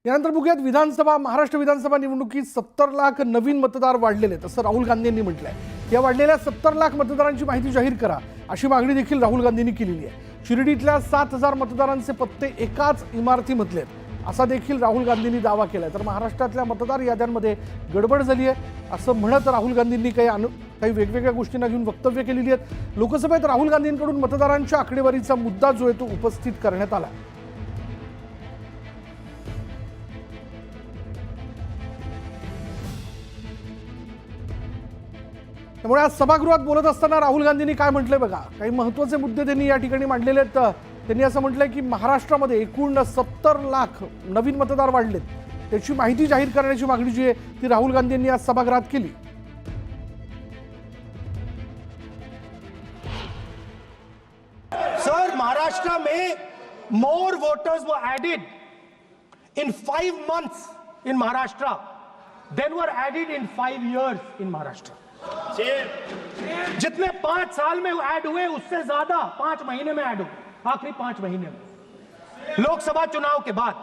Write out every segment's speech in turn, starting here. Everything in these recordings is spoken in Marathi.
यानंतर बघूयात विधानसभा महाराष्ट्र विधानसभा निवडणुकीत 70 लाख नवीन मतदार वाढलेले आहेत असं राहुल गांधींनी म्हटलंय। या वाढलेल्या 70 लाख मतदारांची माहिती जाहीर करा अशी मागणी देखील राहुल गांधींनी केलेली आहे। शिर्डीतल्या 7000 मतदारांचे पत्ते एकाच इमारतीमधले आहेत असा देखील राहुल गांधींनी दावा केलाय। तर महाराष्ट्रातल्या मतदार याद्यांमध्ये गडबड झाली आहे असं म्हणत राहुल गांधींनी काही वेगवेगळ्या गोष्टींना घेऊन वक्तव्य केलेली आहेत। लोकसभेत राहुल गांधींकडून मतदारांच्या आकडेवारीचा मुद्दा जो आहे तो उपस्थित करण्यात आला। त्यामुळे आज सभागृहात बोलत असताना राहुल गांधींनी काय म्हटलंय बघा। काही महत्त्वाचे मुद्दे त्यांनी या ठिकाणी मांडलेले आहेत। त्यांनी असं म्हटलंय की महाराष्ट्रामध्ये एकूण 70 लाख नवीन मतदार वाढलेत, त्याची माहिती जाहीर करण्याची मागणी जी आहे ती राहुल गांधींनी आज सभागृहात केली। सर, महाराष्ट्र में more voters were added in 5 months in Maharashtra than were added in 5 years in Maharashtra. जितने 5 साल में ऐड हुए उससे ज्यादा 5 महीने में ऐड हुए, आखिरी 5 महीने में लोकसभा चुनाव के बाद।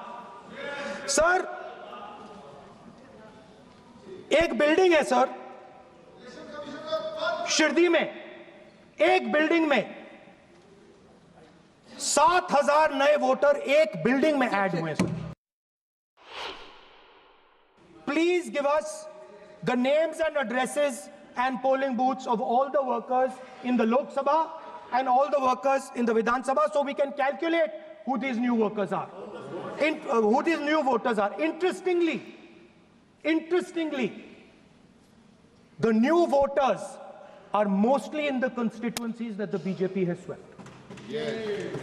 सर, एक बिल्डिंग है सर शिरडी में, एक बिल्डिंग में 7000 नए वोटर एक बिल्डिंग में ऐड हुए sir. Please give us the names and addresses and polling booths of all the workers in the Lok Sabha and all the workers in the Vidhan Sabha so we can calculate who these new workers are, who these new voters are. Interestingly, the new voters are mostly in the constituencies that the BJP has swept.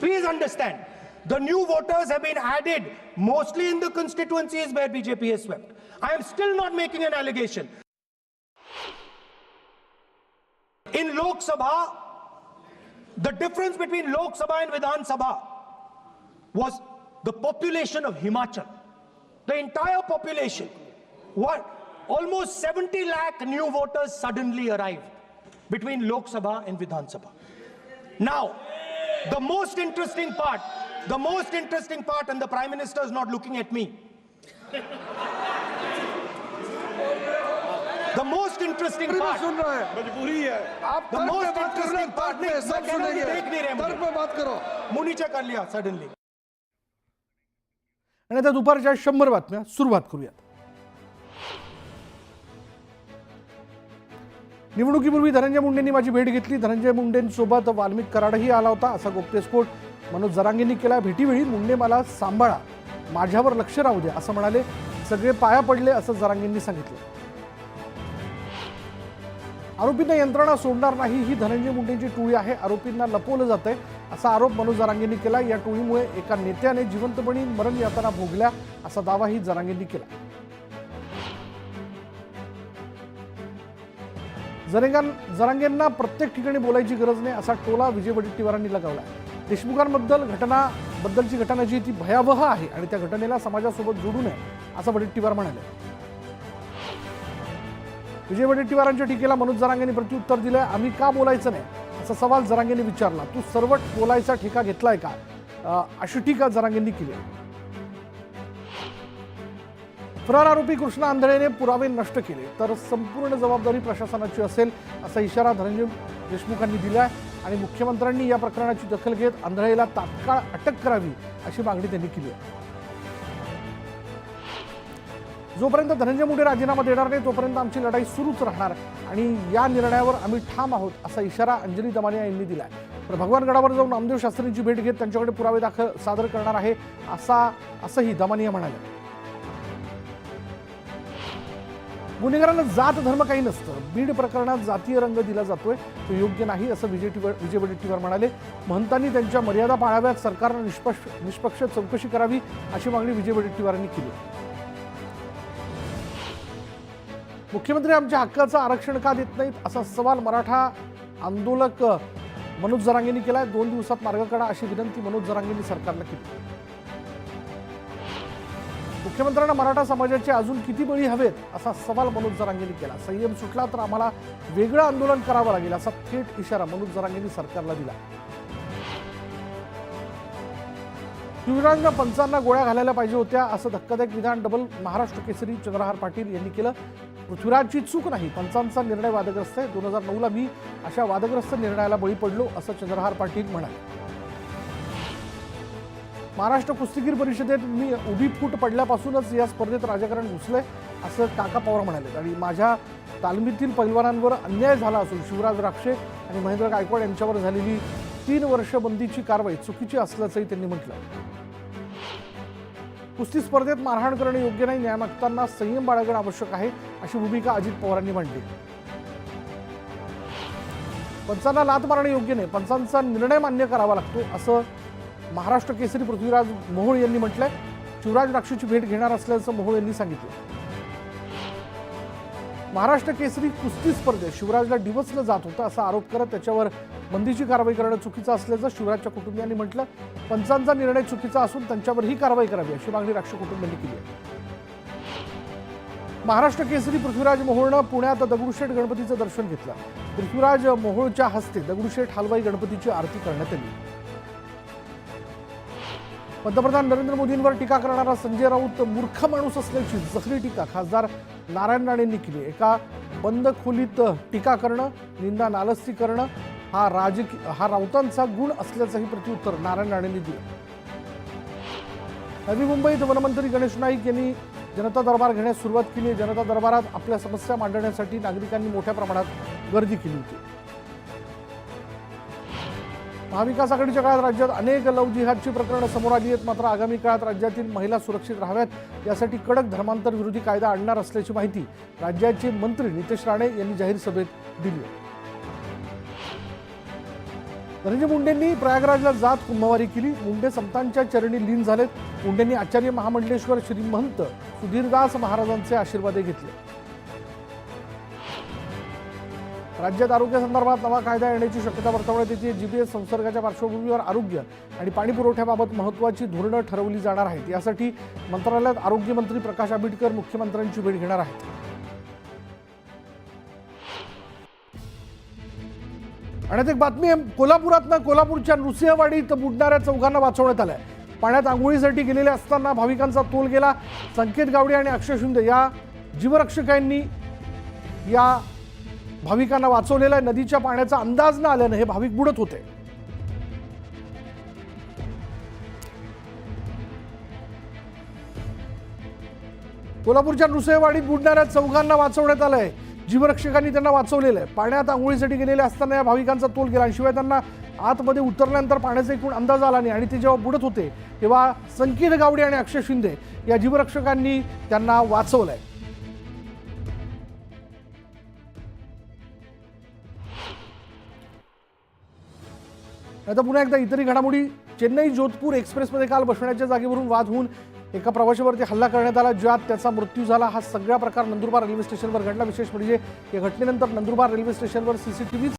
Please understand, the new voters have been added mostly in the constituencies where BJP has swept. I am still not making an allegation. In Lok Sabha, the difference between Lok Sabha and Vidhan Sabha was the population of Himachal. The entire population, almost 70 lakh new voters suddenly arrived between Lok Sabha and Vidhan Sabha. Now, the most interesting part, and the Prime Minister is not looking at me. The most interesting part, मजबूरी है। आप the most interesting part, नहीं, सब सुनेंगे। देख नहीं रहे तर्क पे बात करो। मुंह नीचे कर लिया सडनली। आणि आता दुपारच्या 100 बातम्या सुरुवात करूयात। निवडणुकीपूर्वी धनंजय मुंडेंनी माझी भेट घेतली। धनंजय मुंडेंसोबत वाल्मिक कराडही आला होता असा गोप्यस्फोट मनोज जरांगेंनी केला। भेटीवेळी मुंडे मला सांभाळा, माझ्यावर लक्ष राहू द्या असं म्हणाले। सगळे पाया पडले असं जरांगेंनी सांगितलं। आरोपींना यंत्रणा सोडणार नाही ही धनंजय मुंडेंची टोळी आहे, आरोपींना लपवलं जातंय असा आरोप मनोज जरांगेंनी केला। या टोळीमुळे एका नेत्याने जिवंतपणी मरण यातना भोगल्या असा दावाही जरांगेंनी केला। जरांगेंना प्रत्येक ठिकाणी बोलायची गरज नाही असा टोला विजय वडेट्टीवारांनी लगावला। देशमुखांबद्दलची घटना जी ती भयावह आहे आणि त्या घटनेला समाजासोबत जोडू नये असं वडेट्टीवार म्हणाले। विजय वडेट्टीवारांच्या टीकेला मनोज जरांगेंनी प्रत्युत्तर दिलंय। आम्ही का बोलायचं नाही असा सवाल जरांगेंनी विचारला। तू सर्वट बोलायचा ठेका घेतलाय का अशी टीका जरांगेंनी केली। फरार आरोपी कृष्णा आंधळेने पुरावे नष्ट केले तर संपूर्ण जबाबदारी प्रशासनाची असेल असा इशारा धनंजय देशमुखांनी दिलाय आणि मुख्यमंत्र्यांनी या प्रकरणाची दखल घेत आंधळेला तात्काळ अटक करावी अशी मागणी त्यांनी केली आहे। जोपर्यंत धनंजय मुंडे राजीनामा देणार नाही तोपर्यंत आमची लढाई सुरूच राहणार आणि या निर्णयावर आम्ही ठाम आहोत असा इशारा अंजली दमानिया यांनी दिलाय। तर भगवानगडावर जाऊन नामदेव शास्त्रींची भेट घेत त्यांच्याकडे पुरावे सादर करणार आहे असंही दमानिया म्हणाले। गुन्हेगारांना जात धर्म काही नसतं, बीड प्रकरणात जातीय रंग दिला जातोय तो योग्य नाही असं विजय वडेट्टीवार म्हणाले। महंतांनी त्यांच्या मर्यादा पाळाव्यात, सरकारनं निष्पक्ष चौकशी करावी अशी मागणी विजय वडेट्टीवारांनी केली। मुख्यमंत्री आमच्या हक्काचं आरक्षण का देत नाहीत असा सवाल मराठा आंदोलक मनोज जरांगेंनी केलाय। 2 दिवसात मार्ग काढा अशी विनंती मनोज जरांगेंनी सरकारला केली। मुख्यमंत्र्यांना मराठा समाजाचे अजून किती बळी हवेत असा सवाल मनोज जरांगेंनी केला। संयम सुटला तर आम्हाला वेगळं आंदोलन करावं लागेल असा थेट इशारा मनोज जरांगेंनी सरकारला दिला। शिवरायांना पंचांना गोळ्या घालायला पाहिजे होत्या असं धक्कादायक विधान डबल महाराष्ट्र केसरी चंद्रहार पाटील यांनी केलं. पृथ्वीराजची चूक नाही, पंचांचा निर्णय वादग्रस्त आहे. 2009ला मी अशा वादग्रस्त निर्णयाला बळी पडलो असं चंद्रहार पाटील म्हणाले. महाराष्ट्र कुस्तीगीर परिषदेत मी उभी फूट पडल्यापासूनच या स्पर्धेत राजकारण घुसलंय असं काका पवार म्हणाले. आणि माझ्या तालमीतील पैलवानांवर अन्याय झाला असून शिवराज राक्षे आणि महेंद्र गायकवाड यांच्यावर झालेली 3 वर्ष बंदीची कारवाई चुकीची असल्याचंही त्यांनी म्हटलं. कुस्ती स्पर्धेत मारहाण करणं योग्य नाही, न्यायमूर्तांना संयम बाळगणं आवश्यक आहे अशी भूमिका अजित पवारांनी मांडली. पंचांना लाथ मारणं योग्य नाही, पंचांचा निर्णय मान्य करावा लागतो असं महाराष्ट्र केसरी पृथ्वीराज मोहोळ यांनी म्हटलंय. शिवराज राक्षेची भेट घेणार असल्याचं मोहोळ यांनी सांगितलं. महाराष्ट्र केसरी कुस्ती स्पर्धेत शिवराजला डिवचलं जात होतं असा आरोप करत त्याच्यावर बंदीची कारवाई करणं चुकीचं असल्याचं शिवराजच्या कुटुंबियांनी म्हटलं. पंचांचा निर्णय चुकीचा असून त्यांच्यावर ही कारवाई करावी अशी मागणी राक्षे कुटुंबियांनी केली आहे. महाराष्ट्र केसरी पृथ्वीराज मोहोळनं पुण्यात दगडूशेठ गणपतीचं दर्शन घेतलं. पृथ्वीराज मोहोळच्या हस्ते दगडूशेठ हलवाई गणपतीची आरती करण्यात आली. पंतप्रधान नरेंद्र मोदींवर टीका करणारा संजय राऊत मूर्ख माणूस असल्याची जखरी टीका खासदार नारायण राणेंनी केली. एका बंद खोलीत टीका करणं, निंदा नालस्ती करणं हा राऊतांचा गुण असल्याचंही प्रत्युत्तर नारायण राणेंनी दिलं. नवी मुंबईत वनमंत्री गणेश नाईक यांनी जनता दरबार घेण्यास सुरुवात केली. जनता दरबारात आपल्या समस्या मांडण्यासाठी नागरिकांनी मोठ्या प्रमाणात गर्दी केली होती. महाविकास आघाडीच्या काळात राज्यात अनेक लव्ह जिहादची प्रकरणं समोर आली आहेत. मात्र आगामी काळात राज्यातील महिला सुरक्षित राहाव्यात यासाठी कडक धर्मांतर विरोधी कायदा आणणार असल्याची माहिती राज्याचे मंत्री नितेश राणे यांनी जाहीर सभेत दिली. धनंजय मुंडेंनी प्रयागराजला जात कुंभवारी केली. मुंडे संतांच्या चरणी लीन झालेत. मुंडेंनी आचार्य महामंडलेश्वर श्री महंत सुधीरदास महाराजांचे आशीर्वाद घेतले. राज्यात आरोग्यासंदर्भात नवा कायदा येण्याची शक्यता वर्तवण्यात येते. जीपीएस संसर्गाच्या पार्श्वभूमीवर आरोग्य आणि पाणी पुरवठ्याबाबत महत्त्वाची धोरणं ठरवली जाणार आहेत. यासाठी मंत्रालयात आरोग्यमंत्री प्रकाश आंबेडकर मुख्यमंत्र्यांची भेट घेणार आहेत. आणि एक बातमी आहे, कोल्हापूरच्या नृसिंहवाडीत बुडणाऱ्या चौघांना वाचवण्यात आलंय. पाण्यात आंघोळीसाठी गेलेले असताना भाविकांचा तोल गेला. संकेत गावडे आणि अक्षय शिंदे या जीवरक्षकांनी या भाविकांना वाचवलेला आहे. नदीच्या पाण्याचा अंदाज न आल्यानं हे भाविक बुडत होते. कोल्हापूरच्या नृसिंहवाडीत बुडणाऱ्या चौघांना वाचवण्यात आलंय. जीवरक्षकांनी त्यांना वाचवलेलं आहे. पाण्यात आंघोळीसाठी गेलेले असताना या भाविकांचा तोल गेला आणि शिवाय त्यांना आतमध्ये उतरल्यानंतर पाण्याचा एकूण अंदाज आला नाही आणि ते जेव्हा बुडत होते तेव्हा संकेत गावडे आणि अक्षय शिंदे या जीवरक्षकांनी त्यांना वाचवलंय. आता पुन्हा एकदा इतरही घडामोडी. चेन्नई जोधपूर एक्सप्रेसमध्ये काल बसण्याच्या जागेवरून वाद होऊन एका प्रवाशावरती हल्ला करण्यात आला, ज्यात त्याचा मृत्यू झाला. हा सगळा प्रकार नंदुरबार रेल्वे स्टेशनवर घडला. विशेष म्हणजे या घटनेनंतर नंदुरबार रेल्वे स्टेशनवर सीसीटीव्ही